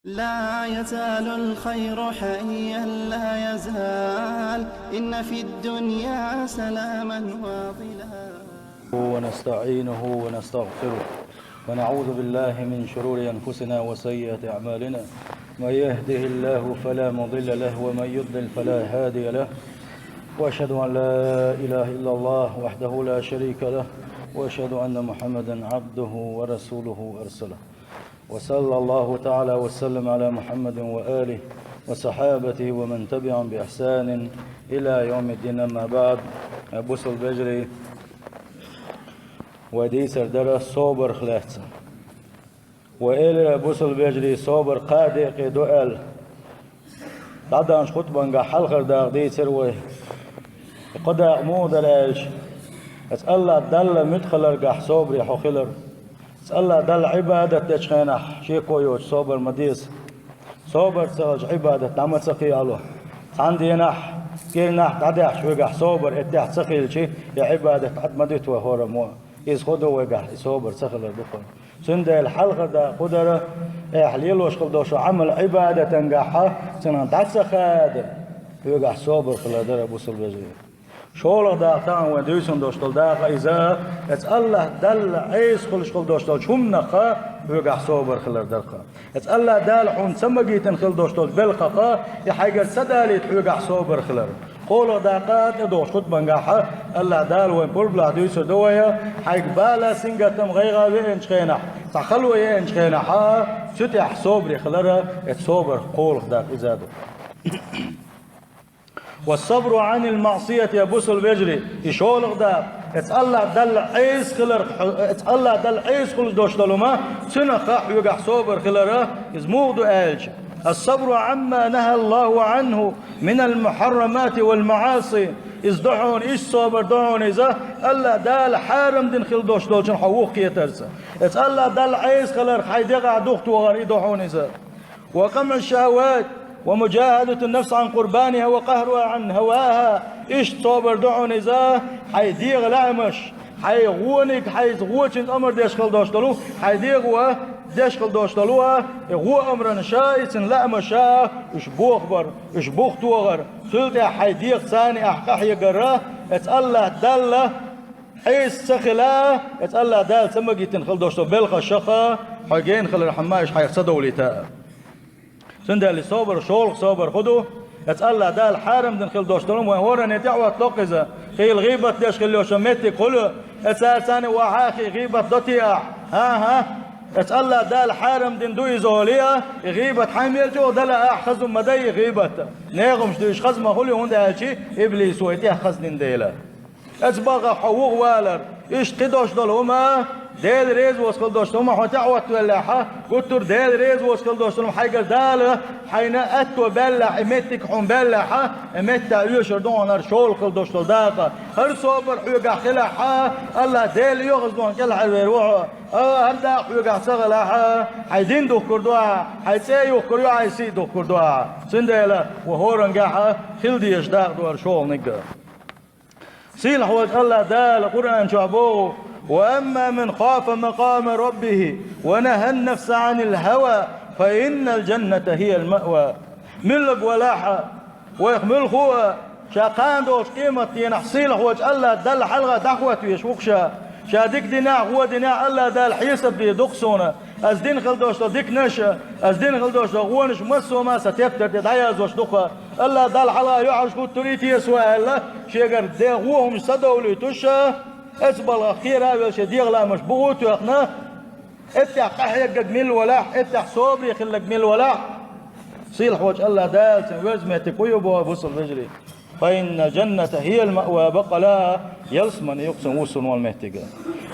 لا يزال الخير حيا لا يزال، إن في الدنيا سلاما واضلا. ونستعينه ونستغفره ونعوذ بالله من شرور أنفسنا وسيئات أعمالنا. من يهده الله فلا مضل له ومن يضلل فلا هادي له، وأشهد أن لا إله إلا الله وحده لا شريك له، وأشهد أن محمدا عبده ورسوله أرسله. وصلى الله تعالى وسلم على محمد وآله وصحابته ومن تبعهم بإحسان إلى يوم الدين. أما بعد، بوصل بجري ودي سردرة صوبر خلاصة وإلى بوصل بجري صوبر قادق دؤل بعدانش خطبا حلقر داغ دي سروي قدا مو دلاش أسأل الله دل مدخلر قح صوبري حخلر أسأل الله دل عبادة تشخينح شيكو يوش صوبر مديس صوبر تسالج عبادة نعمت سقي الله عندي نح كير نح تعدح شوي قح صوبر اتح سقيل شي يا عبادة عد مديت وهورا مو إذ خدوا وقح صوبر سخل الدخل سند الحلقة دا قدرة حليل وشقل دوشو عمل عبادة تنقحها سنان تعسخاد وقح صوبر خلا أبو سلبجي شولق دا تان وديسون دوشتل دا إذا الله دل عيس خل شقل دوشتل شم نخا وقح صوبر خلا درقا الله دل حون سمجيتن خل دوشتل بلقا يحيقر سداليت وقح صوبر خلا قولوا داقات دوش خد بنجاحة الله دال وين بول بلا دويسو دويا حيق بالا سنجتم غيغا بينش خينح تخلوا ينش خينحا ستح صوبري خلرا صوبر قول داق إزادو. والصبر عن المعصية يبوس البجري يشولق داق الله دل عيس خلر الله دل عيس خلص دوش دلوما سنخ يقح صوبر خلرا يزموغدو آلج. الصبر عما نهى الله عنه من المحرمات والمعاصي ازدحون إيش صبر دعون إذا الله دال حارم دين خل دوش دولشن حووق يترسى الله دال عيس خلر حيدقع دوخت وغري دعون إذا وقمع الشهوات ومجاهدة النفس عن قربانها وقهرها عن هواها إيش صبر دعون إذا حيديغ لعمش حيغونك حيزغوش الأمر ديش خل دوش دلو حيديغوا دشقل دوشتلوها هو أمرنا شايس لا مشاه إش بوخبر إش بوخ توغر سلطة حيديق ثاني أحقح يقراه الله دالة حيس سخلا الله دال سمجي تنخل دوشتل بلغة شخا حقين خل الحمايش حيقصدوا لتاء سنده اللي صوبر شولق صوبر خدو الله دال حارم دنخل دوشتلهم وهورا نتعوى تلقزة خيل غيبة دشقل لوشمتي كله ثاني وحاخي غيبة دوتيا ها الله دال حارم دين دوي زوليا غيبة حامل جو دل أحخز مدي غيبة نيغمش دويش خز مخولي هون دالشي إبليس ويتي أحخز دين ديلا أسبغ حوق والر إيش قدوش دلهما ديل ريز واسكال دوشتهما حتعوت ولاحة قلتر ديل ريز واسكال دوشتهما حيقر دال حينا أتو بلح إمتك حون بلحة إمتا يوشر دونر شول قل دوشتل داقة هر صوبر حيقع خلاحة الله ديل يغز دون كل حيروحه هردا حيقع سغلاحة حيدين دوخ كردوها حيسي يوخ كردوها حيسي دوخ كردوها سنديلا وهورنقاحة خلدي يشداق دوار شول نقر سيل حوج الله دال قرآن شعبوه وأما من خاف مقام ربه ونهى النفس عن الهوى فإن الجنة هي المأوى. ملق ولاحة ويخمل خوة شاقان دوش قيمة ينحصيل حوج الله دال حلقة دعوة يشوقشا شادك ديناع هو ديناع الله دال حيسب دي دقصونا از دين خل دوش ديك نشا از دين خل دوش غونش مسو ما ستفتر تدعيز وش دقة الله دال حلقة يعرش قد تريتي يسوى الله شيقر دي غوهم صدولي تشا اسبل اخير هذا شديغ لا مش بغوت يقنا افتح قحيق قدميل ولاح افتح صوبري خلق ميل ولاح صيل حوج الله دال سنوزمتك ويبو بوصل بجري فإن الجنة هي المأوى بقى لا يلسمن يقسم وصن والمهتقى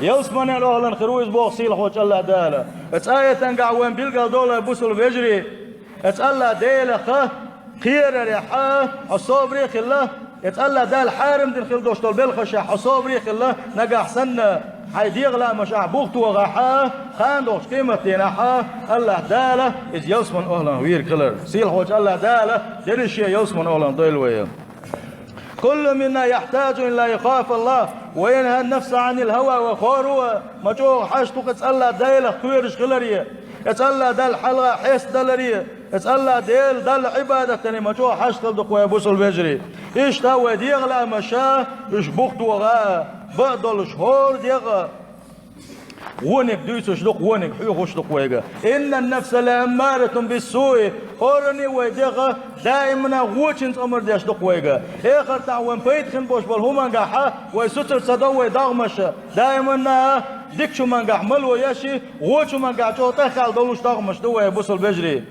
يلسمن الأهلا خرويز بوغ صيل حوج الله دال اتآية تنقع وين بيلقى دولة بوصل بجري اتألا ديل خه خير ريحاه الصوبري خلاه يتقلى دال حارم دين خل دوشتل بالخشة حصوب ريخ الله نقع سنة حيديغ لا مشاع بوغت وغاحا خان دوش قيمة تيناحا الله دالة إذ يلسمن أهلا وير كلر سيل حوش الله دالة درشي يلسمن أهلا ضيل ويا كل منا يحتاج إلا يخاف الله وينهى النفس عن الهوى وخوروه مجو حاجتك اتسأل دايل خيرش خلريه اتسأل دال حلقة حيث دالريه اتسأل ديل دال عبادة تاني مجو حاجتك دقوا بوصل بجري إيش تاوى ديغلا مشاه إيش بوقت وغاه بقدل شهور ديغا ونك دويسوش دق ونك حيوش دق ويغا إن النفس لأمارة بالسوء هورني ويدغا دائما ووشنت أمر ديش دق ويغا إخر تعوان بيتخن بوش بالهمان قاحا ويسوتر صدو ويدغمش دائما ديكشو من قاح ملو يشي ووشو من قاح جو تخال دولوش دغمش دو يبوصل بجري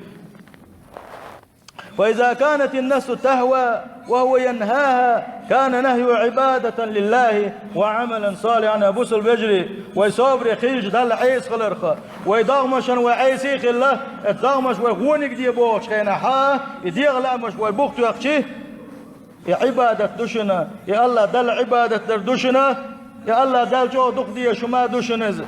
فإذا كانت النفس تهوى وهو ينهاها كان نهي عبادة لله وعملا صالحا أبوس البجري ويصبر خيج دل عيس خلرخه ويضغمشن وعيسي خله اتضغمش وغونك دي بوش خينحا يديغ لامش ويبوخت يخشي يا عبادة دشنا يا الله دل عبادة دشنا يا الله دل جو دقدي شما دشنز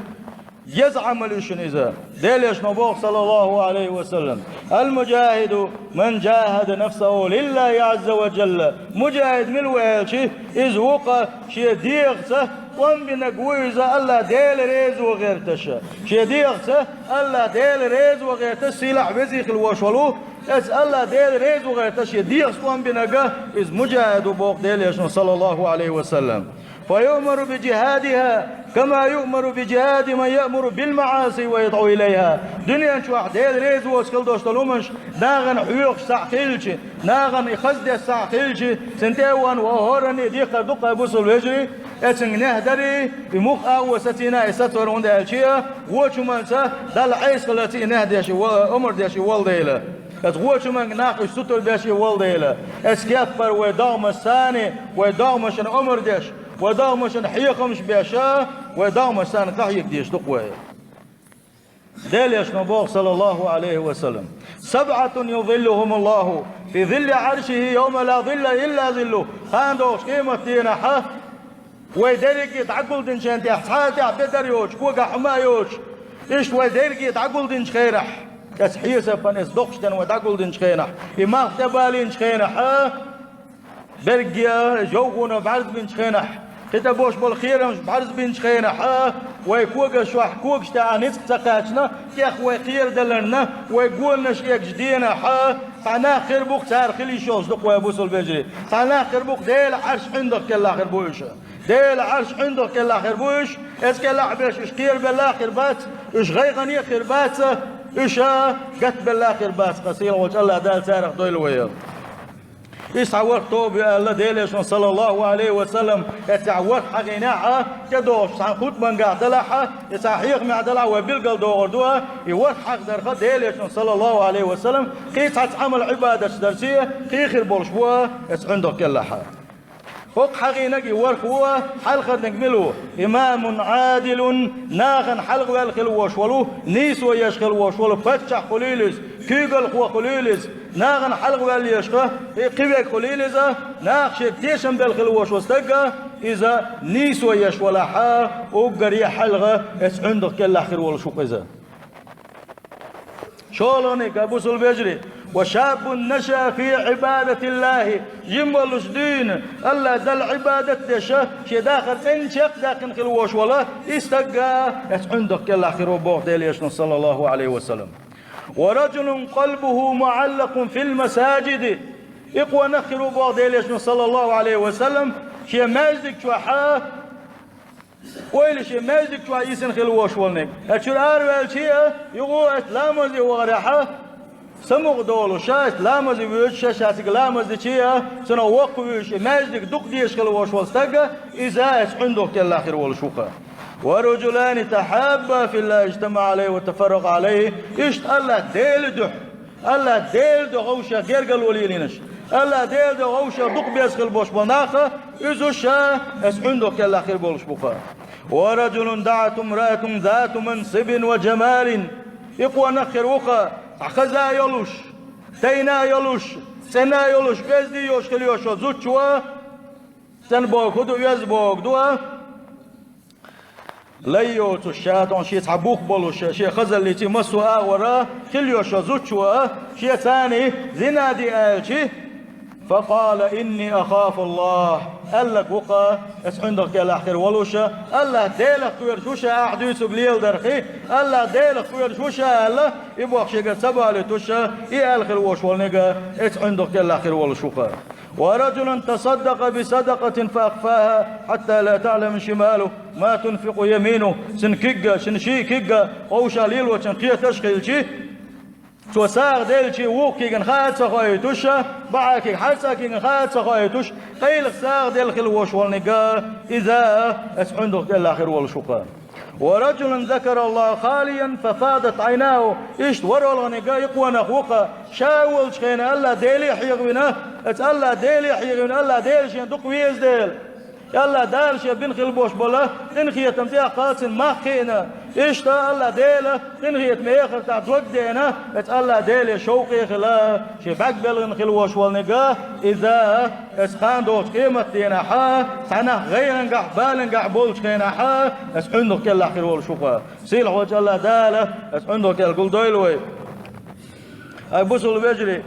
يزعم الشنيزة ديليش نبوغ صلى الله عليه وسلم المجاهد من جاهد نفسه لله عز وجل مجاهد من الوالشي إذ وقع شي ديغسه وان بنقويزة الله ديل ريز وغيرتش شي ديغسه الله ديل ريز وغيرتش سلاح بزيخ الوشولو اس الله ديل ريز وغيرتش ديغس وان بنقه إذ مجاهد وبوغ ديليش صلى الله عليه وسلم فيؤمر بجهادها كما يؤمر بجهاد من يأمر بالمعاصي ويدعو إليها دنيا شو ديل ريز واسكال دوشتلومش ناغن حيوخ ساقيلش ناغن يخزد ساقيلش سنتيوان وهورني ديقا دقا بوصل وجري اتن نهدري بمخ وستينا يستور عند الشيء وشو منسى دل عيس التي نهديش وامر ديش والديله اتغوش من ناقش ستر بيشي والديله اسكيفر وداغم الثاني وداغمش امر ديش وداغمش حيقمش بيشا وداغمش ثاني تحيق ديش دقوه ديليش نبوغ صلى الله عليه وسلم 7 يظلهم الله في ظل عرشه يوم لا ظل إلا ظله خاندوش قيمة دينحة ويدرك يتعقل دين شانتي احساتي عبدالر يوش كوكا حما يوش إيش ويدرك يتعقل دين شخيرح كسحيسة فانس دقشتن ويتعقل دين شخيرح إما اختبالين شخيرح برقيا جوغونا بعرض بين شخيرح كتبوش بالخير مش بعرض بين شخيرح ويكوكا شوح كوكش تاع نسك تقاتنا كيخ ويخير دلرنا ويقولنا شيك جدينا فانا خير بوك صار خلي شوز دق ويبوس البجري فانا خير بوك ديل عرش عندك كلا خير بوش ديل عرش عندك كلا خير بوش اسك لعبش اش خير بالله خير بات اش غيغني خير بات اش قت بالله خير بات قصير وجه الله دال سارخ دويل ويا يسعور طوب يا الله ديلش صلى الله عليه وسلم يتعور حقيناها كدوش سانخوت من قاعد لها يسحيق مع دلع وبالقل دوردوها يور حق درخ ديلش صلى الله عليه وسلم كي تعمل عباده درسيه كي خير بولشوا اس عندك كلها فوق حقينك يور هو حلق نكمله امام عادل ناغن حلق والخل وشولو نيس ويشخل وشولو فتح قليلس كيغل هو قليلس ناغن حلق واليشخه قبيك قليلس ناخش تيشم بالخل وشوستقه اذا نيس ويشولا حا وقري حلقه اس عندك كل خير ولا شقزه شولوني كابوس البجري وشاب نشأ في عبادة الله يملش دين الله دل عبادة دشة شي داخل انشق داخل خلوش ولا استقى عندك كل آخر وبوغ ديليشن صلى الله عليه وسلم ورجل قلبه معلق في المساجد اقوى نخر وبوغ ديليشن صلى الله عليه وسلم شي مازدك شوحا ويل شي مازدك شوحا يسن خلوش ولنك اتشرار والشيء يقول اسلام زي وغرحه سموغ دولو شاش لامز يوش شاش لامز ديشيا سنو وقويش ماجدك دق ديش خلوش والستقى إذا عندك كلا آخر والشوقة ورجلان تحابا في الله اجتمع عليه وتفرق عليه اشت الله ديل دح الله ديل دح غوشة غير قال وليلينش الله ديل دح غوشة دق بيس خلبوش بناخة إذا شا عندك كلا آخر والشوقة ورجل دعت امرأة ذات منصب وجمال يقوى نخر وقا خزا يلوش تينا يلوش سنا يلوش بزدي يوش خليوش زوجوا سن بوك هدو يزبوك دوا ليوت الشيطان شي تعبوك بولوش شي خزا اللي تمسوا ورا خليوش زوجوا شي ثاني زنادي آلشي فقال إني أخاف الله. قال لك وقا عندك يا الأخير ولوشة الله ديلك ويرشوشة أحدوث بليل درخي الله ديلك ويرشوشة الله يبغى شيء سبالي توشة يألخر وش والنجا عندك يا الأخير ولشوقة. ورجل تصدق بصدقة فأخفاها حتى لا تعلم شماله ما تنفق يمينه. سنكيجا سنشي كيجا أو شاليل وشنقية تشكيل شيء شو ساق ديل شيء ووكي خات سخايتوش بعاكي حساكي خات سخايتوش قيل ساق ديل خلوش والنقا إذا عندك الآخر والشقاء. ورجل ذكر الله خاليا ففاضت عيناه إيش ورول نقا يقوى نخوقا شاول شخينا الله ديل يحيغونا الله ديل يحيغونا الله ديل شين دقويز ديل يلا دار شي بن خلبوش بلا تنخيه تمتيع قاسن ما خينا ايش تا الله ديله تنخيه ميخر تاع تودينا الله ديله شوقي خلا شي بقبل نخلوش والنقا اذا اسخان دوت قيمه دينا حا سنه غير نقع بالنقع بولش كينا حا اس عندك يلا اخر ول شوفا سيل وجه الله داله اس عندك القول دويلوي اي بوصل بيجري.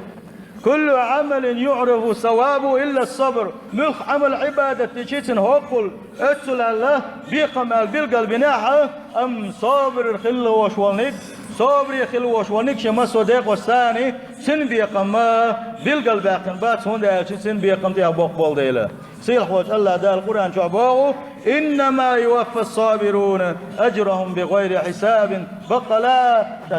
كل عمل يعرف ثوابه إلا الصبر. ملخ عمل عبادة تشيتن هوقل اتسل الله بيقمال بالقلب ناحة أم صابر الخل وشوانيك صابر يخل وشوانيك شما صديق والثاني سن بيقما بالقلب أخن بات هون سن بيقم تيه بقبول ديلا. سيلح وجه الله دا القرآن شعبه إنما يوفى الصابرون أجرهم بغير حساب. بقى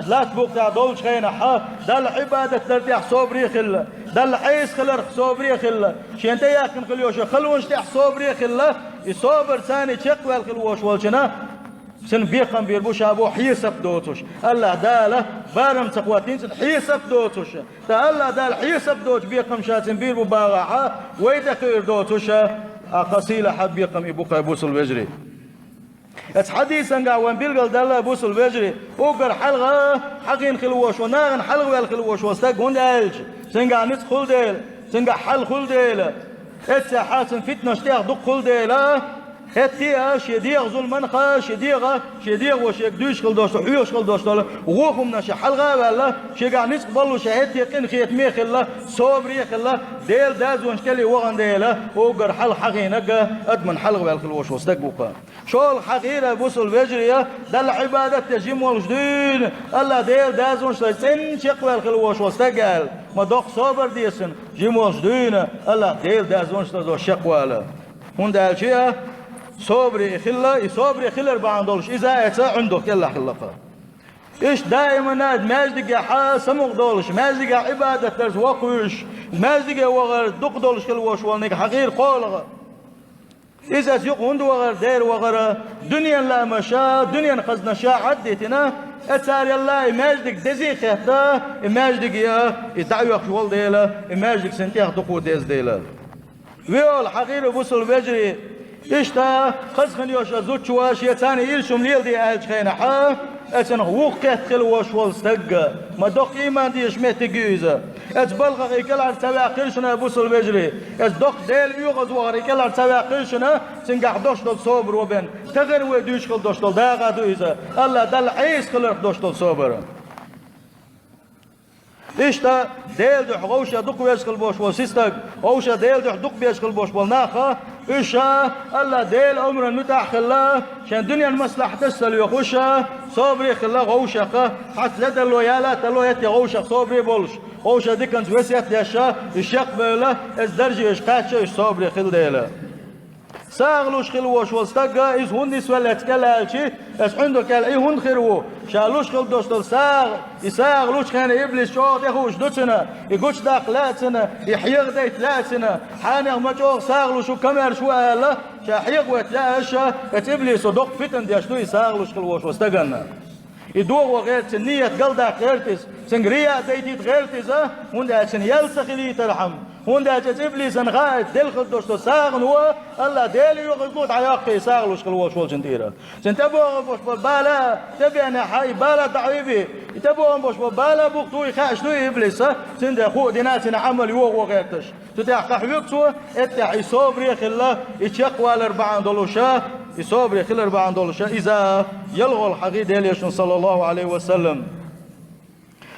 لا تبقى دولش خينا حا دا العبادة ترتيح صبري خلا دا العيس خلر صبري خلا شين تياكن خليوش خلونش تيح صبري خلا يصبر ثاني شقوى الخلوش والشنا سن بيقم بيربوش أبو حيسب دوتوش الله داله بارم تقواتين سن حيسب دوتوش تا الله دال حيسب دوتش بيقم شاتن بيربو باغاحا ويدخير دوتوش قصيلة حد بيقم يبوقا يبوس الوجري. حديثا قاوان بيلقل دالا يبوس الوجري وقر حلغة حقين خلوش وناغن حلغة الخلوش واستاق هون دالج سنقع نت خل ديل سنقع حل خل ديل اتسا حاسن فتنة اشتاق دق خل ديل هتيا شديغ ظلمن خا شديغ وش يقدوش خل دوش حيوش خل دوش طال وغوهم نش حلقة ولا شجع نسق ضلوا شهد يقين خيت ميخ الله صبري خلا ديل داز ونشكلي وغن ديله وقر حل حقينك أدمن حلقة بالخلوش واستقبقا شو الحقيرة بوصل بجرية دل عبادة تجيم والجدين الله ديل داز ونشكلي سن شق بالخلوش واستقال ما دوق صبر ديسن جيم والجدين الله ديل داز ونشكلي شق ولا هون دال شيء صبري خلا صبري خلر بعندولش إذا أتى عندك يلا خلقه إيش دائما ناد ماجدك حا سمق دولش ماجدك عبادة درس وقوش ماجدك وغير دق دولش خلوش والنك حقير قولغ إذا يق عند وغير دير وغير دنيا لا مشى دنيا خزنا شا عدتنا أتاري الله ماجدك دزي خيتا ماجدك يا يدعو خول ديلا ماجدك سنتيخ دقو ديز ديلا ويول حقير بوصل بجري إشتا خزخن يوشا زوج واش يتاني يلشم ليل دي أهل خينا حا أتن غوق كتخل واش والستقى ما دوق إيمان دي شميت جيزة أتبلغ يكل على تبع قرشنا بوصل البجري أتدوق ديل يوغز وغر يكل على تبع قرشنا سنقع دوش دول صوبر وبين تغير ويدوش خل دوش دول داغا دويزة الله دل عيس خلر دوش دول صوبر إشتا ديل دح غوشة دق بيشخل بوش وسيستك غوشة ديل دح دق بيشخل بوش والناخة إشا الله ديل عمر المتاح خلا شان دنيا المصلحة تسل يخوشة صبري خلا غوشة حتى لدى اللويالات اللويات غوشة صبري بولش غوشة دي كانت وسيات يشا الشق بيلا الدرجة يشقاتشا صبري خل ديلا ساغلوش خلوش والستقى إز هندس ولا تكلا شيء إس عندك الأي هند خيرو شالوش خل دوستل يساغلوش كان إبليس شوط يخوش دوتنا يقولش داقلاتنا يحيغ ديت لاتنا حانغ مجوغ ساغلوش وكمر شو أهلا شاحيغ وتلاش إبليس ودق فتن ديشتو يساغلوش خلوش والستقى يدوغ وغير سنية قلدك غيرتس سنغريا ديتيت غيرتس هند أتسن يلسخلي ترحم هون داجت إبليس نغاية دلخل دوشتو ساغن هو الله ديلي يغلقوت عياقي ساغلوش خلوش وول جنتيرا سنتبوغن بوش بالا تبعنا حي بالا تعويبي يتبوغن بوش بالا بوقتوي خاشتوي إبليس سند خو ديناتنا عمل يوغ وغيرتش تتاع قحويكتو اتاع يصوبري خلا يتشقوى $40 يصوبري خلا $40 إذا يلغو الحقيد ديليشن صلى الله عليه وسلم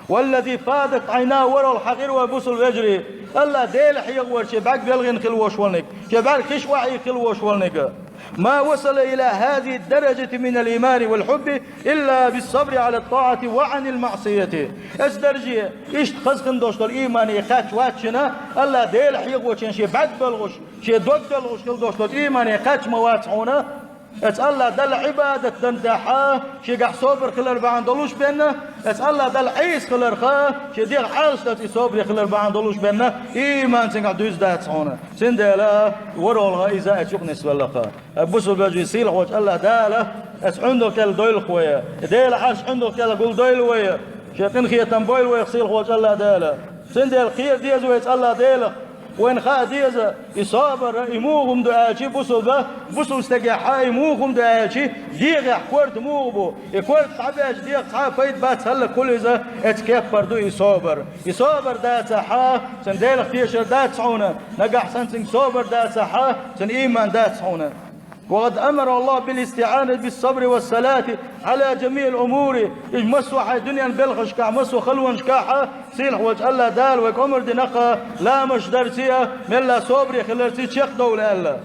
والذي فادت عيناه ورا الحقير وبوصل وجري الله ديل حيغور شبعك بلغن خلوش ولنك شبعك خش وعي خلوش ولنك ما وصل إلى هذه الدرجة من الإيمان والحب إلا بالصبر على الطاعة وعن المعصية. أسدرجي إيش خزخن دوشت الإيمان يخاتش واتشنا الله ديل حيغور شي بعد بلغش شي دوك بلغش كل دوشت الإيمان يخاتش مواتعونا الله دل عبادة دندحا شي قح صبر خلال بعندلوش بينا الله دل عيس خلال خا شي ديغ حالش تاتي صبر خلال بعندلوش بينا إيمان سنقع دوز دات صونا سندلا ورولها إذا أتشوق نسبة لخا بوسو بجي سيلح وجه الله داله عنده كال دويل خويا ديل عاش عنده كال قول دويل ويا شيطان خيا تنبويل ويا سيلح وجه الله داله سندل خير ديز ويت الله داله وين خا ديزا يصابر يموغم دعاشي بوصل استقاحا يموغم دعاشي ديغ حكورت موغبو يكورت صعباش ديغ صعب فايد بات هلا كل إذا اتكيف بردو يصابر دات حا سنديل اختيشر دات صعونا نقح سنسن صابر دات حا سن إيمان دات صعونا وقد أمر الله بالاستعانة بالصبر والصلاة على جميع الأمور يمسوا حي دنيا بلغش كاع مسوا خلوا شكاحة سيلح وجه الله دال ويكمر دنقة لا مش درسية من لا صبري خلرسي تشيخ دولة الله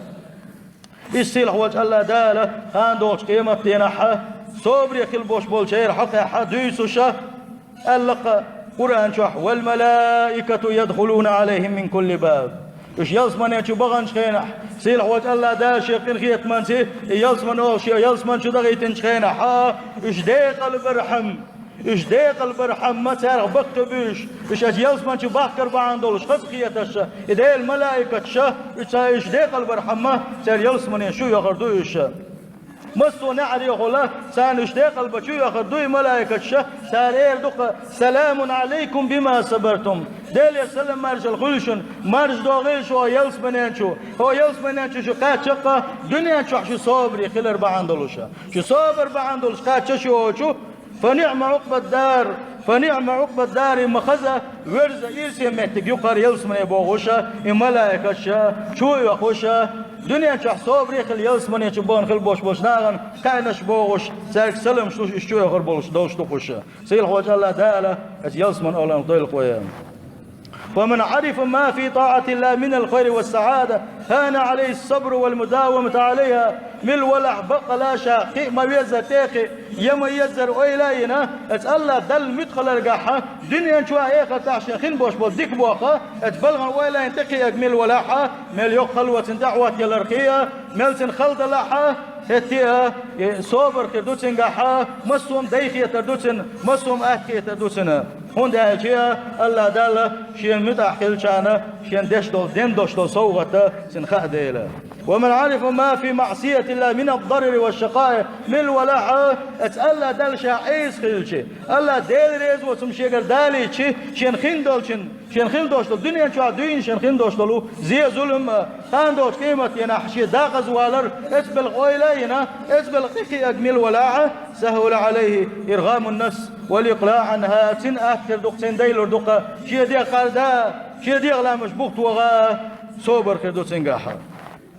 السيلح وجه الله دال هاندوش قيمة دينحة صبري خل بوش بولشير حقا حديث شه اللقى قرآن شح والملائكة يدخلون عليهم من كل باب إيش يلسمن يشوف بغن شخينة سيلح وجه الله دا شيخين خيط منسي يلسمن أو شيء يلسمن شو دغيت شخينة ها إيش ديق البرحم إيش ديق البرحم ما تعرف بكتبيش إيش يلسمن شو باكر بعندولش خذ خيط الشة إذا الملائكة شة إيش ديق البرحم ما سير يلسمن شو يخردو إيش مستو نعري غلا سان اشتاق البشو يخردو ملائكة شه سارير دق سلام عليكم بما صبرتم ديل يسلم مرج الخلشن مرج دوغيش هو يلس منانشو شو قات شقة دنيا شو صابري خلر بعندلوشا شو صابر بعندلوش قات شو فنعم عقب الدار مخزة ورزة إيرسي مهتك يقار يلس من يبوغوشا ملائكة شه شو يخوشا دنيا شح صبري خل يلس من يشبون خل بوش ناغن كاينش بوغوش سالك سلم شو يخر بولش دوش تقوشا سيل وجه الله تعالى يلس من أولا طيل قويا ومن عرف ما في طاعة الله من الخير والسعادة هان عليه الصبر والمداومة عليها من الولع بقى لا شاقي ما يزر تاقي يما يزر أيلاينا الله دل مدخل القاحة دنيا شوى ايخا تعشي خين بوش ديك بوخا اتبلغن ويلاين تقيك من الولاحة من اليوق خلوة دعوة يلرقية ملسن خلط لاحة هتيها صبر كردوتن قاحة مسوم ديخية تردوتن مسوم أحكية تردوتن هون ده شيء الله داله شيء متأخل شانه شيء دين دوشتو صوغته سنخاء ديله ومن عرف ما في معصية الله من الضرر والشقاء من الولاحة اتألا دل شاعيس خلشي الله ديل ريز وسم شيقر دالي شين خين دوشتو الدنيا شو عدوين شين خين دوشتو زي ظلم خان دوش قيمة ينحشي داغز والر اسبل غويلينا اسبل قيقي أجمل ولاحة سهل عليه إرغام النفس والإقلاع عنها تن أكثر دقتين ديلور دقة شي دي قردا شي دي غلا مشبوط وغا صوبر كردو تنقاحة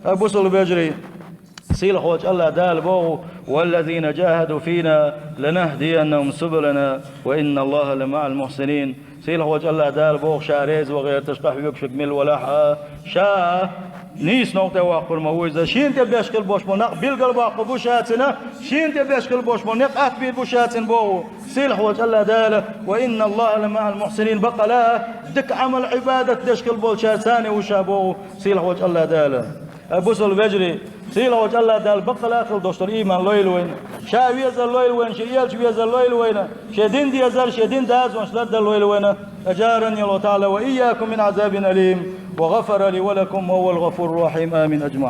أبوصل بيجري سيل خوش الله دال بو والذين جاهدوا فينا لنهدينهم سبلنا وإن الله لمع المحسنين سيل خوش الله دال بو شاريز وغير تشقح يكشك من الولاحة شا نيس نقطة واقر مويزة شين تبيش كل بوش منق بالقلب واقبو شاتنا شين تبيش كل بوش منق أكبر بوشاتن بو سيلح وجه داله وإن الله لمع المحسنين بقى لا دك عمل عبادة دشكل بوشات ثاني وشابو سيلح وجه الله داله أبوصل بجري سيلح وجه الله دال بقى لا خل دوشتر إيمان لويل وين شاويز اللويل وين شيال شويز اللويل وين شدين دي أزار شدين داز وانشلد اللويل وين أجارني الله تعالى وإياكم من عذاب أليم وغفر لي ولكم وهو الغفور الرحيم آمين أجمعين.